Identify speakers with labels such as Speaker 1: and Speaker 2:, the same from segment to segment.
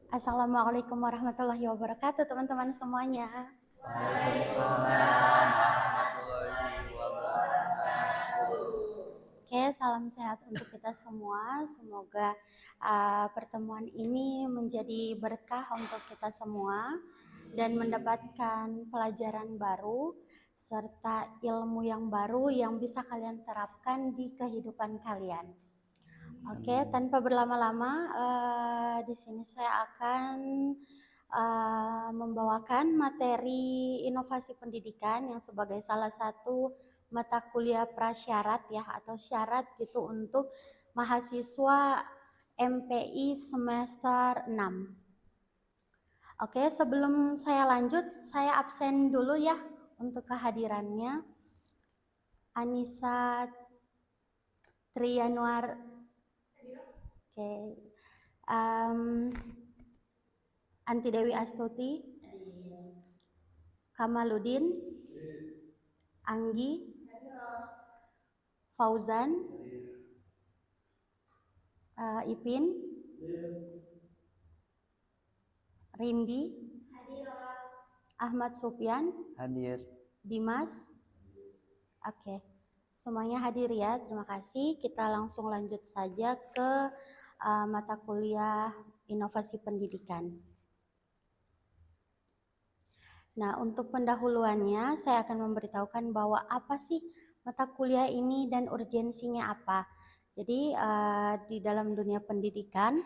Speaker 1: Assalamualaikum warahmatullahi wabarakatuh, teman-teman semuanya.
Speaker 2: Waalaikumsalam warahmatullahi wabarakatuh.
Speaker 1: Oke, salam sehat untuk kita semua. Semoga pertemuan ini menjadi berkah untuk kita semua dan mendapatkan pelajaran baru serta ilmu yang baru yang bisa kalian terapkan di kehidupan kalian. Oke, tanpa berlama-lama, di sini saya akan membawakan materi inovasi pendidikan yang sebagai salah satu mata kuliah prasyarat ya atau syarat gitu untuk mahasiswa MPI semester 6. Oke, sebelum saya lanjut, saya absen dulu ya untuk kehadirannya. Anissa Trianuar. Oke. Anti Dewi Astuti, Kamaludin, Anggi, Fauzan, Ipin, Rindi, Ahmad Sufyan,
Speaker 2: Hadir.
Speaker 1: Dimas. Oke, semuanya hadir ya, terima kasih. Kita langsung lanjut saja ke mata kuliah inovasi pendidikan. Nah, untuk pendahuluannya saya akan memberitahukan bahwa apa sih mata kuliah ini dan urgensinya apa. Jadi di dalam dunia pendidikan,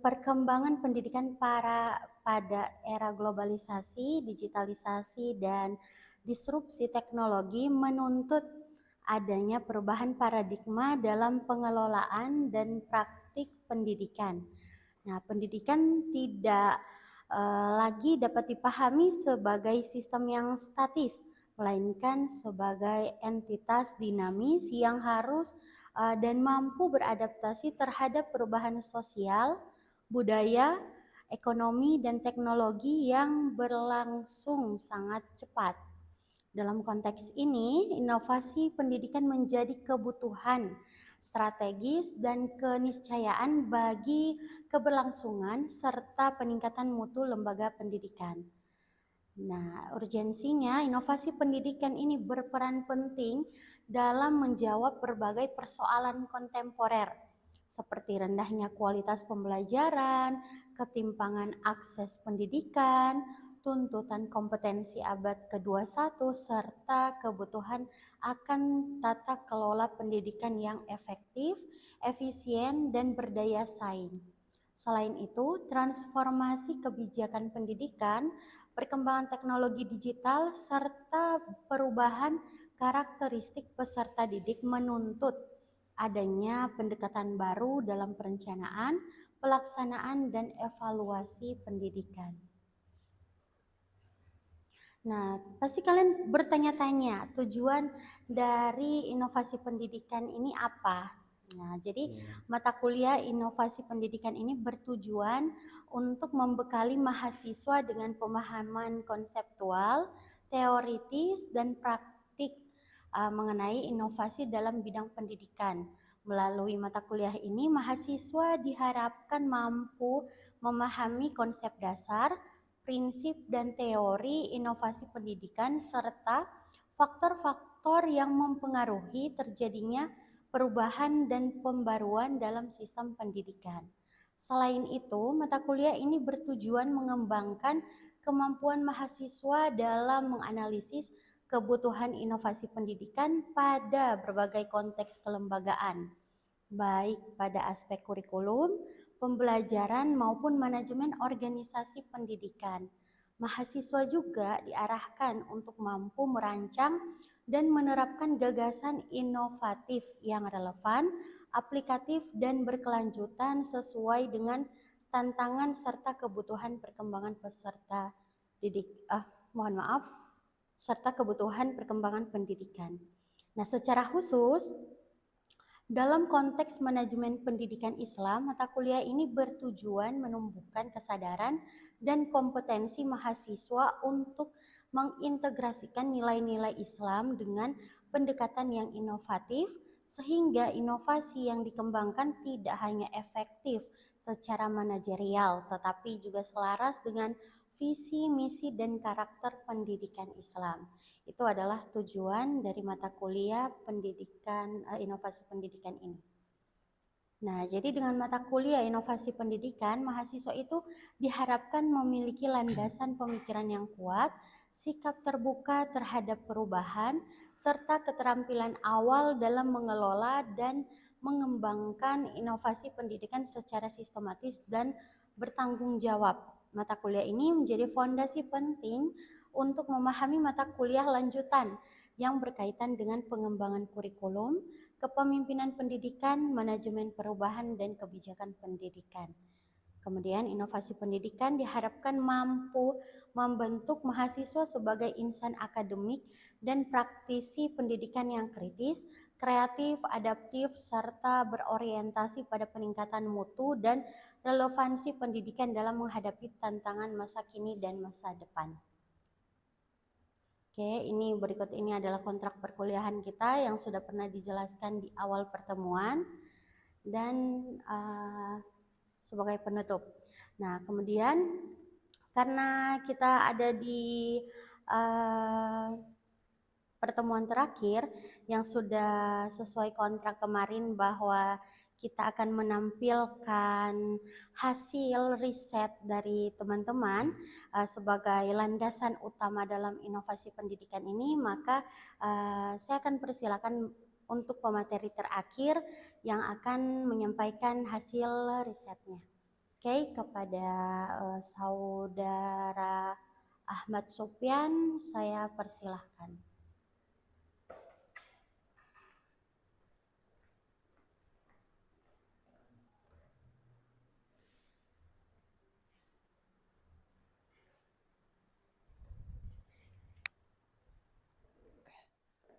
Speaker 1: perkembangan pendidikan pada era globalisasi, digitalisasi, dan disrupsi teknologi menuntut adanya perubahan paradigma dalam pengelolaan dan praktik pendidikan. Nah, pendidikan tidak lagi dapat dipahami sebagai sistem yang statis, melainkan sebagai entitas dinamis yang harus dan mampu beradaptasi terhadap perubahan sosial, budaya, ekonomi, dan teknologi yang berlangsung sangat cepat. Dalam konteks ini, inovasi pendidikan menjadi kebutuhan strategis dan keniscayaan bagi keberlangsungan serta peningkatan mutu lembaga pendidikan. Nah, urgensinya inovasi pendidikan ini berperan penting dalam menjawab berbagai persoalan kontemporer seperti rendahnya kualitas pembelajaran, ketimpangan akses pendidikan, tuntutan kompetensi abad ke-21, serta kebutuhan akan tata kelola pendidikan yang efektif, efisien, dan berdaya saing. Selain itu, transformasi kebijakan pendidikan, perkembangan teknologi digital, serta perubahan karakteristik peserta didik menuntut adanya pendekatan baru dalam perencanaan, pelaksanaan, dan evaluasi pendidikan. Nah, pasti kalian bertanya-tanya tujuan dari inovasi pendidikan ini apa? Nah, jadi mata kuliah inovasi pendidikan ini bertujuan untuk membekali mahasiswa dengan pemahaman konseptual, teoritis, dan praktik mengenai inovasi dalam bidang pendidikan. Melalui mata kuliah ini, mahasiswa diharapkan mampu memahami konsep dasar, prinsip dan teori inovasi pendidikan, serta faktor-faktor yang mempengaruhi terjadinya perubahan dan pembaruan dalam sistem pendidikan. Selain itu, mata kuliah ini bertujuan mengembangkan kemampuan mahasiswa dalam menganalisis kebutuhan inovasi pendidikan pada berbagai konteks kelembagaan, baik pada aspek kurikulum, pembelajaran maupun manajemen organisasi pendidikan. Mahasiswa juga diarahkan untuk mampu merancang dan menerapkan gagasan inovatif yang relevan, aplikatif, dan berkelanjutan sesuai dengan tantangan serta kebutuhan perkembangan peserta didik. Serta kebutuhan perkembangan pendidikan. Nah, secara khusus dalam konteks manajemen pendidikan Islam, mata kuliah ini bertujuan menumbuhkan kesadaran dan kompetensi mahasiswa untuk mengintegrasikan nilai-nilai Islam dengan pendekatan yang inovatif, sehingga inovasi yang dikembangkan tidak hanya efektif secara manajerial, tetapi juga selaras dengan visi, misi, dan karakter pendidikan Islam. Itu adalah tujuan dari mata kuliah pendidikan inovasi pendidikan ini. Nah, jadi dengan mata kuliah inovasi pendidikan, mahasiswa itu diharapkan memiliki landasan pemikiran yang kuat, sikap terbuka terhadap perubahan, serta keterampilan awal dalam mengelola dan mengembangkan inovasi pendidikan secara sistematis dan bertanggung jawab. Mata kuliah ini menjadi fondasi penting untuk memahami mata kuliah lanjutan yang berkaitan dengan pengembangan kurikulum, kepemimpinan pendidikan, manajemen perubahan, dan kebijakan pendidikan. Kemudian inovasi pendidikan diharapkan mampu membentuk mahasiswa sebagai insan akademik dan praktisi pendidikan yang kritis, kreatif, adaptif, serta berorientasi pada peningkatan mutu dan relevansi pendidikan dalam menghadapi tantangan masa kini dan masa depan. Oke, ini berikut ini adalah kontrak perkuliahan kita yang sudah pernah dijelaskan di awal pertemuan dan sebagai penutup. Nah, kemudian karena kita ada di pertemuan terakhir yang sudah sesuai kontrak kemarin bahwa kita akan menampilkan hasil riset dari teman-teman sebagai landasan utama dalam inovasi pendidikan ini, maka saya akan persilakan untuk pemateri terakhir yang akan menyampaikan hasil risetnya. Oke, kepada saudara Ahmad Sopyan, saya persilahkan.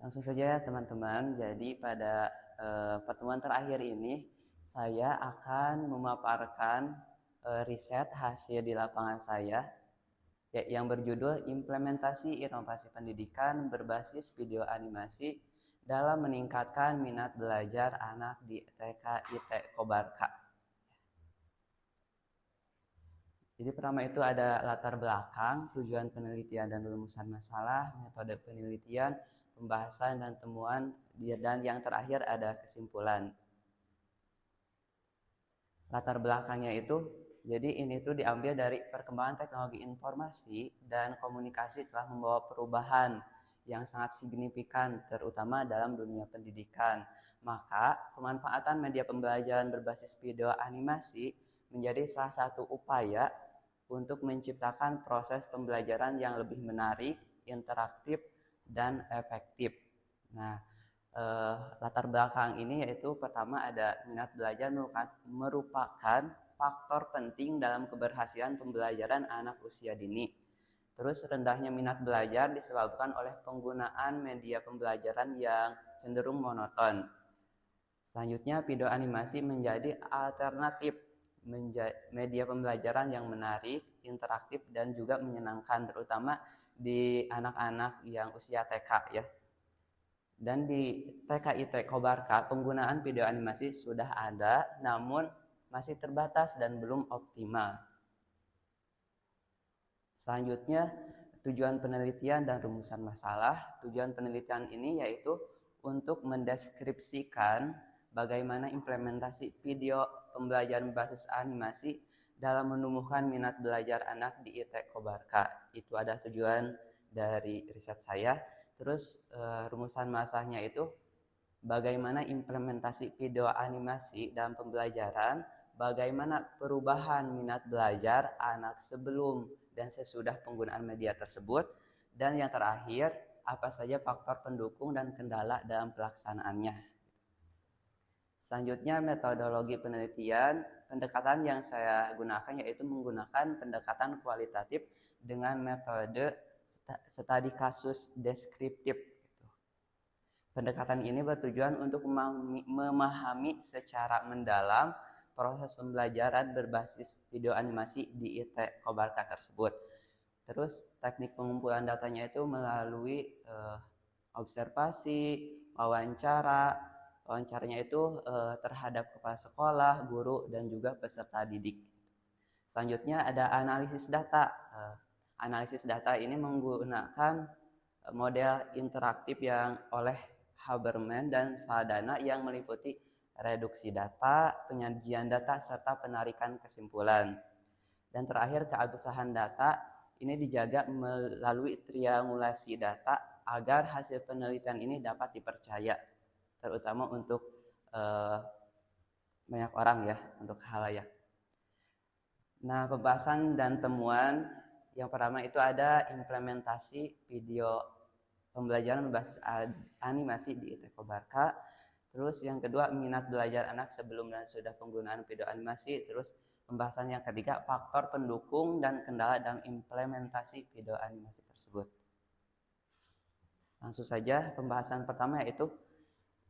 Speaker 2: Langsung saja teman-teman, jadi pada pertemuan terakhir ini saya akan memaparkan riset hasil di lapangan saya yang berjudul Implementasi Inovasi Pendidikan Berbasis Video Animasi dalam Meningkatkan Minat Belajar Anak di TK IT Kobarka. Jadi pertama itu ada latar belakang, tujuan penelitian dan rumusan masalah, metode penelitian, pembahasan dan temuan, dan yang terakhir ada kesimpulan. Latar belakangnya itu, jadi ini tuh diambil dari perkembangan teknologi informasi dan komunikasi telah membawa perubahan yang sangat signifikan, terutama dalam dunia pendidikan. Maka pemanfaatan media pembelajaran berbasis video animasi menjadi salah satu upaya untuk menciptakan proses pembelajaran yang lebih menarik, interaktif, dan efektif. Nah, latar belakang ini yaitu pertama ada minat belajar merupakan faktor penting dalam keberhasilan pembelajaran anak usia dini. Terus rendahnya minat belajar disebabkan oleh penggunaan media pembelajaran yang cenderung monoton. Selanjutnya video animasi menjadi alternatif media pembelajaran yang menarik, interaktif, dan juga menyenangkan, terutama di anak-anak yang usia TK ya. Dan di TK IT Kobarka penggunaan video animasi sudah ada, namun masih terbatas dan belum optimal. Selanjutnya tujuan penelitian dan rumusan masalah. Tujuan penelitian ini yaitu untuk mendeskripsikan bagaimana implementasi video pembelajaran berbasis animasi dalam menumbuhkan minat belajar anak di IT Kobarka. Itu ada tujuan dari riset saya. Terus rumusan masalahnya itu bagaimana implementasi video animasi dalam pembelajaran, bagaimana perubahan minat belajar anak sebelum dan sesudah penggunaan media tersebut, dan yang terakhir apa saja faktor pendukung dan kendala dalam pelaksanaannya. Selanjutnya metodologi penelitian, pendekatan yang saya gunakan yaitu menggunakan pendekatan kualitatif dengan metode studi kasus deskriptif. Pendekatan ini bertujuan untuk memahami secara mendalam proses pembelajaran berbasis video animasi di IT Kobarka tersebut. Terus teknik pengumpulan datanya itu melalui observasi, wawancara, Wawancaranya itu terhadap kepala sekolah, guru, dan juga peserta didik. Selanjutnya ada analisis data. Analisis data ini menggunakan model interaktif yang oleh Habermas dan Saldana yang meliputi reduksi data, penyajian data, serta penarikan kesimpulan. Dan terakhir, keabsahan data ini dijaga melalui triangulasi data agar hasil penelitian ini dapat dipercaya, terutama untuk banyak orang ya, untuk khalayak. Nah, pembahasan dan temuan yang pertama itu ada implementasi video pembelajaran berbasis animasi di ITK Barka. Terus yang kedua, minat belajar anak sebelum dan sudah penggunaan video animasi. Terus pembahasan yang ketiga, faktor pendukung dan kendala dalam implementasi video animasi tersebut. Langsung saja, pembahasan pertama yaitu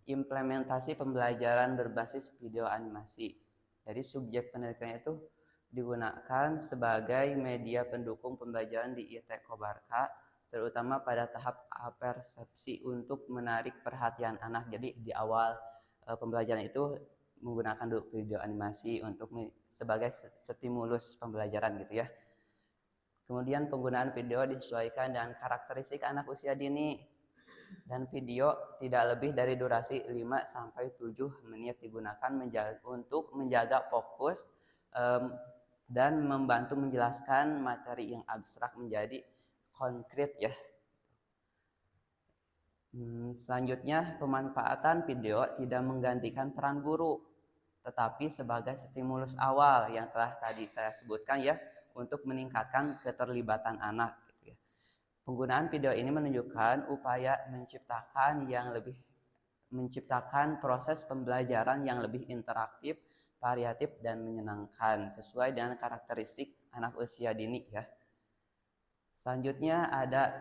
Speaker 2: implementasi pembelajaran berbasis video animasi. Jadi subjek penelitian itu digunakan sebagai media pendukung pembelajaran di ITK Barka, terutama pada tahap persepsi untuk menarik perhatian anak. Jadi di awal pembelajaran itu menggunakan video animasi untuk sebagai stimulus pembelajaran gitu ya. Kemudian penggunaan video disesuaikan dengan karakteristik anak usia dini, dan video tidak lebih dari durasi 5-7 menit digunakan untuk menjaga fokus dan membantu menjelaskan materi yang abstrak menjadi konkret ya. Selanjutnya, pemanfaatan video tidak menggantikan peran guru, tetapi sebagai stimulus awal yang telah tadi saya sebutkan ya, untuk meningkatkan keterlibatan anak. Gitu ya. Penggunaan video ini menunjukkan upaya menciptakan proses pembelajaran yang lebih interaktif, variatif, dan menyenangkan sesuai dengan karakteristik anak usia dini ya. Selanjutnya ada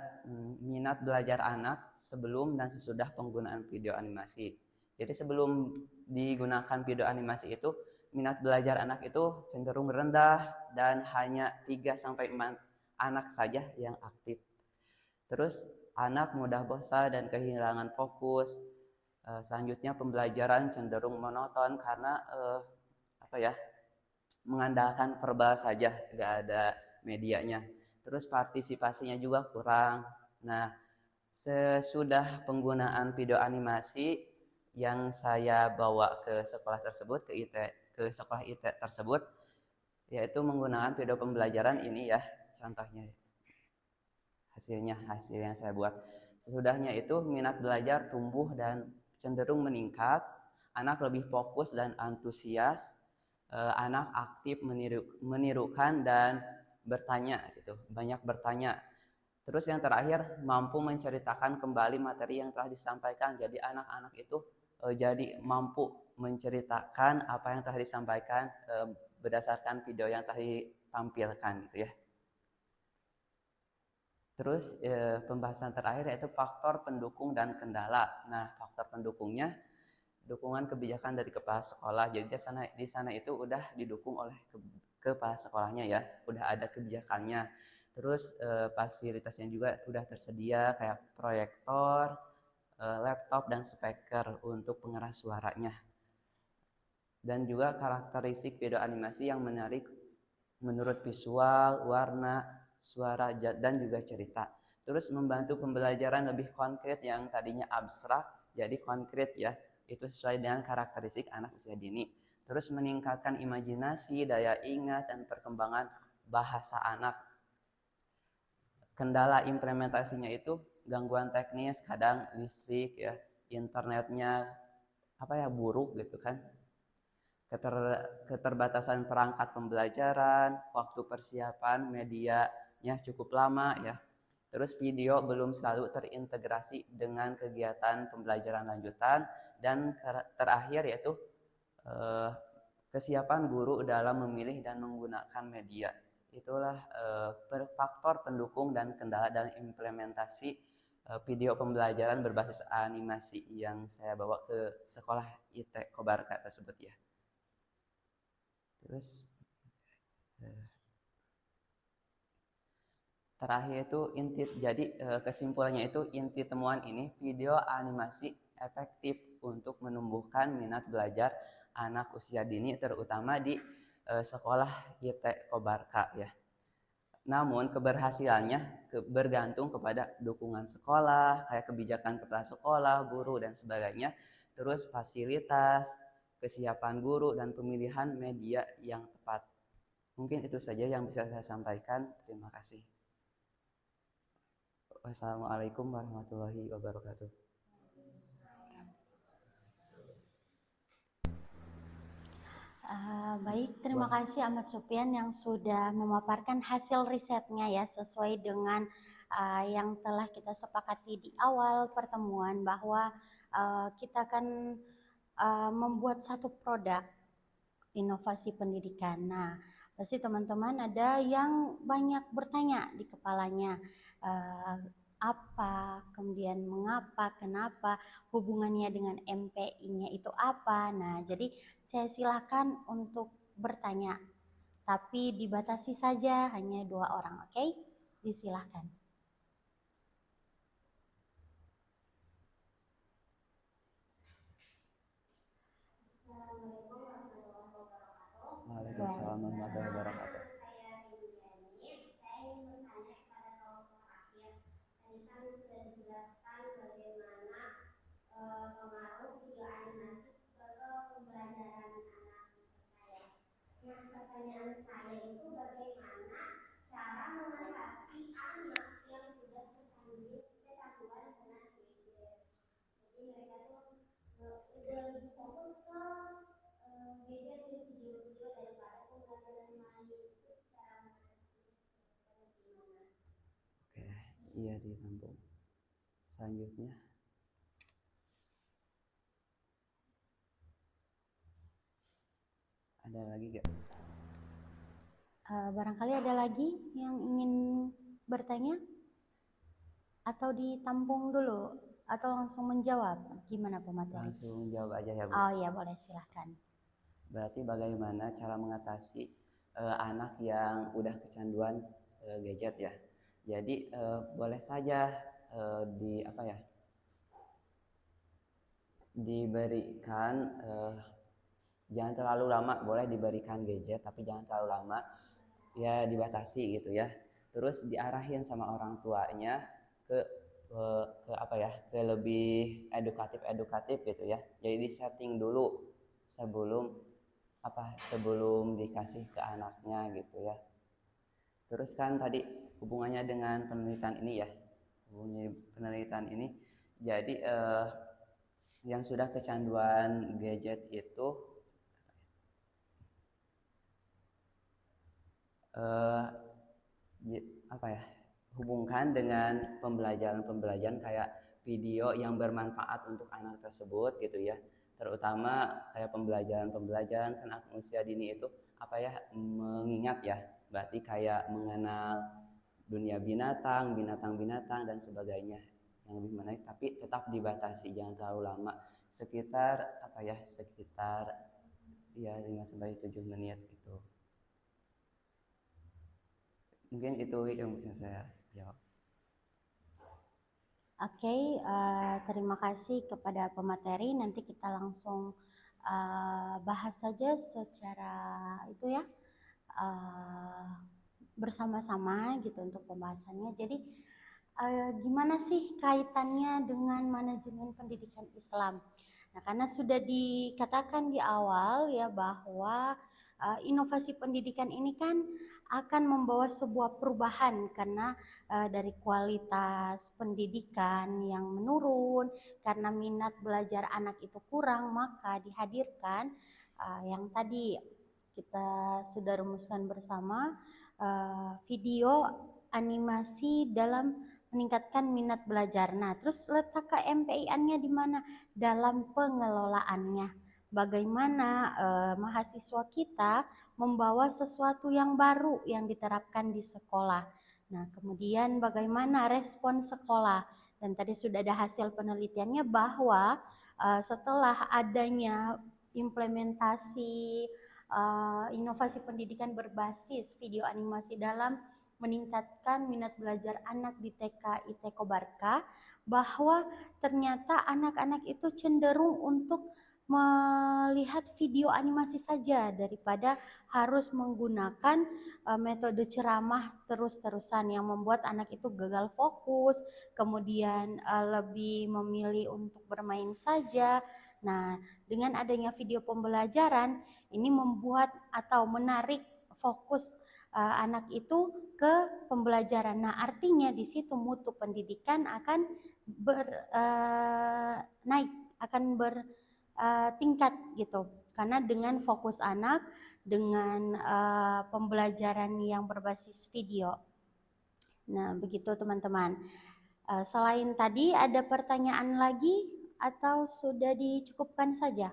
Speaker 2: minat belajar anak sebelum dan sesudah penggunaan video animasi. Jadi sebelum digunakan video animasi itu, minat belajar anak itu cenderung rendah dan hanya 3-4 anak saja yang aktif. Terus anak mudah bosan dan kehilangan fokus. Selanjutnya pembelajaran cenderung monoton karena mengandalkan verbal saja, nggak ada medianya. Terus partisipasinya juga kurang. Nah, sesudah penggunaan video animasi yang saya bawa ke sekolah tersebut, ke sekolah IT tersebut, yaitu menggunakan video pembelajaran ini ya, contohnya hasil yang saya buat. Sesudahnya itu minat belajar tumbuh dan cenderung meningkat, anak lebih fokus dan antusias, anak aktif menirukan dan bertanya gitu, banyak bertanya. Terus yang terakhir, mampu menceritakan kembali materi yang telah disampaikan. Jadi anak-anak itu jadi mampu menceritakan apa yang telah disampaikan berdasarkan video yang telah ditampilkan gitu ya. Terus pembahasan terakhir yaitu faktor pendukung dan kendala. Nah, faktor pendukungnya dukungan kebijakan dari kepala sekolah. Jadi di sana itu udah didukung oleh kepala sekolahnya ya, udah ada kebijakannya. Terus fasilitasnya juga udah tersedia kayak proyektor, laptop, dan speaker untuk pengeras suaranya. Dan juga karakteristik video animasi yang menarik menurut visual, warna, suara, dan juga cerita. Terus membantu pembelajaran lebih konkret yang tadinya abstrak jadi konkret ya. Itu sesuai dengan karakteristik anak usia dini. Terus meningkatkan imajinasi, daya ingat, dan perkembangan bahasa anak. Kendala implementasinya itu gangguan teknis, kadang listrik ya, internetnya buruk gitu kan. Keterbatasan perangkat pembelajaran, waktu persiapan medianya cukup lama ya. Terus video belum selalu terintegrasi dengan kegiatan pembelajaran lanjutan, dan terakhir yaitu kesiapan guru dalam memilih dan menggunakan media. Itulah faktor pendukung dan kendala dalam implementasi video pembelajaran berbasis animasi yang saya bawa ke sekolah ITK Barka tersebut ya. Terus terakhir itu kesimpulannya itu inti temuan ini, video animasi efektif untuk menumbuhkan minat belajar anak usia dini, terutama di sekolah YT Kobarka ya. Namun keberhasilannya bergantung kepada dukungan sekolah, kayak kebijakan kepala sekolah, guru, dan sebagainya. Terus fasilitas, kesiapan guru, dan pemilihan media yang tepat. Mungkin itu saja yang bisa saya sampaikan. Terima kasih. Wassalamualaikum warahmatullahi wabarakatuh.
Speaker 1: Baik, terima kasih Ahmad Supian yang sudah memaparkan hasil risetnya ya sesuai dengan yang telah kita sepakati di awal pertemuan bahwa kita akan membuat satu produk inovasi pendidikan. Nah, pasti teman-teman ada yang banyak bertanya di kepalanya, apa, kemudian mengapa, kenapa, hubungannya dengan MPI-nya itu apa. Nah, jadi saya silakan untuk bertanya, tapi dibatasi saja hanya 2 orang, oke? Disilahkan. Assalamualaikum warahmatullahi wabarakatuh.
Speaker 2: Waalaikumsalam warahmatullahi wabarakatuh.
Speaker 1: Pengaruh video animasi ke pembelajaran anak saya. Nah, pertanyaan saya itu bagaimana cara mengatasi anak yang sudah kecanduan dengan gadget. Jadi mereka tuh udah lebih fokus ke gadget dan video-video daripada pembelajaran lain. Itu cara mengatasi bagaimana?
Speaker 2: Oke, iya ditampung. Selanjutnya. Ada lagi gak?
Speaker 1: Barangkali ada lagi yang ingin bertanya? Atau ditampung dulu? Atau langsung menjawab? Gimana pemateri?
Speaker 2: Langsung jawab aja ya Bu.
Speaker 1: Oh iya, boleh, silahkan.
Speaker 2: Berarti bagaimana cara mengatasi anak yang udah kecanduan gadget ya? Jadi boleh saja diberikan jangan terlalu lama, boleh diberikan gadget tapi jangan terlalu lama, ya dibatasi gitu ya. Terus diarahin sama orang tuanya ke ke lebih edukatif gitu ya. Jadi di setting dulu sebelum dikasih ke anaknya gitu ya. Terus kan tadi hubungannya dengan penelitian ini ya, jadi yang sudah kecanduan gadget itu hubungkan dengan pembelajaran kayak video yang bermanfaat untuk anak tersebut gitu ya, terutama kayak pembelajaran kan anak usia dini itu mengingat ya, berarti kayak mengenal dunia binatang dan sebagainya yang lebih menarik, tapi tetap dibatasi, jangan terlalu lama, sekitar 5-7 menit gitu. Mungkin itu yang bisa saya jawab.
Speaker 1: Oke, terima kasih kepada pemateri. Nanti kita langsung bahas saja secara itu ya, bersama-sama gitu untuk pembahasannya. Jadi gimana sih kaitannya dengan manajemen pendidikan Islam? Nah, karena sudah dikatakan di awal ya bahwa inovasi pendidikan ini kan akan membawa sebuah perubahan karena dari kualitas pendidikan yang menurun, karena minat belajar anak itu kurang, maka dihadirkan yang tadi kita sudah rumuskan bersama, video animasi dalam meningkatkan minat belajar. Nah, terus letak KMPI-nya di mana? Dalam pengelolaannya. Bagaimana mahasiswa kita membawa sesuatu yang baru yang diterapkan di sekolah. Nah, kemudian bagaimana respon sekolah? Dan tadi sudah ada hasil penelitiannya bahwa setelah adanya implementasi inovasi pendidikan berbasis video animasi dalam meningkatkan minat belajar anak di TK IT Kobarka, bahwa ternyata anak-anak itu cenderung untuk melihat video animasi saja daripada harus menggunakan metode ceramah terus-terusan yang membuat anak itu gagal fokus, kemudian lebih memilih untuk bermain saja. Nah, dengan adanya video pembelajaran ini membuat atau menarik fokus anak itu ke pembelajaran. Nah, artinya di situ mutu pendidikan akan naik, akan bertingkat gitu. Karena dengan fokus anak, dengan pembelajaran yang berbasis video. Nah, begitu teman-teman. Selain tadi ada pertanyaan lagi atau sudah dicukupkan saja?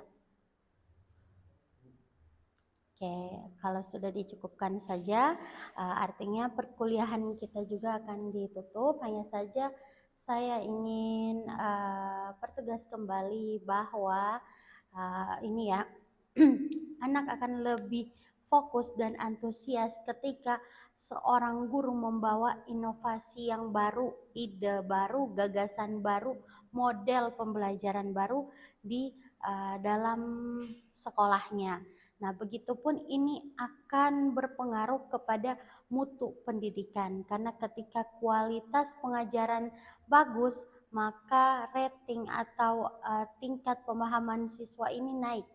Speaker 1: Oke, kalau sudah dicukupkan saja, artinya perkuliahan kita juga akan ditutup. Hanya saja saya ingin pertegas kembali bahwa ini ya, anak akan lebih fokus dan antusias ketika seorang guru membawa inovasi yang baru, ide baru, gagasan baru, model pembelajaran baru di dalam sekolahnya. Nah, begitupun ini akan berpengaruh kepada mutu pendidikan, karena ketika kualitas pengajaran bagus, maka rating atau tingkat pemahaman siswa ini naik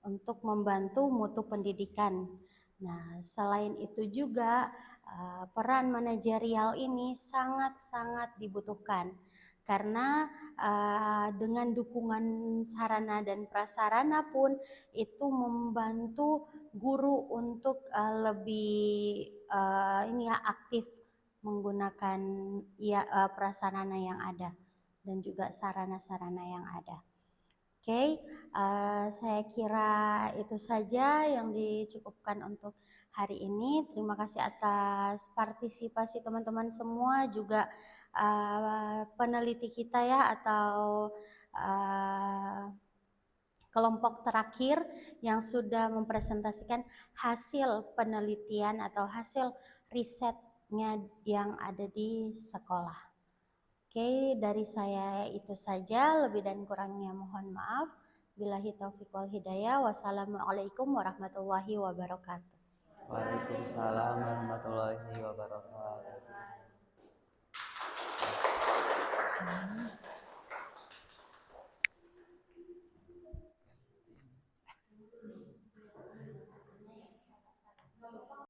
Speaker 1: untuk membantu mutu pendidikan. Nah, selain itu juga peran manajerial ini sangat-sangat dibutuhkan, karena dengan dukungan sarana dan prasarana pun itu membantu guru untuk lebih ini ya, aktif menggunakan prasarana yang ada dan juga sarana-sarana yang ada. Oke, saya kira itu saja yang dicukupkan untuk hari ini. Terima kasih atas partisipasi teman-teman semua, juga peneliti kita ya, atau kelompok terakhir yang sudah mempresentasikan hasil penelitian atau hasil risetnya yang ada di sekolah. Oke, dari saya itu saja. Lebih dan kurangnya mohon maaf. Billahi taufiq wal hidayah. Wassalamualaikum warahmatullahi wabarakatuh.
Speaker 2: Waalaikumsalam warahmatullahi wabarakatuh.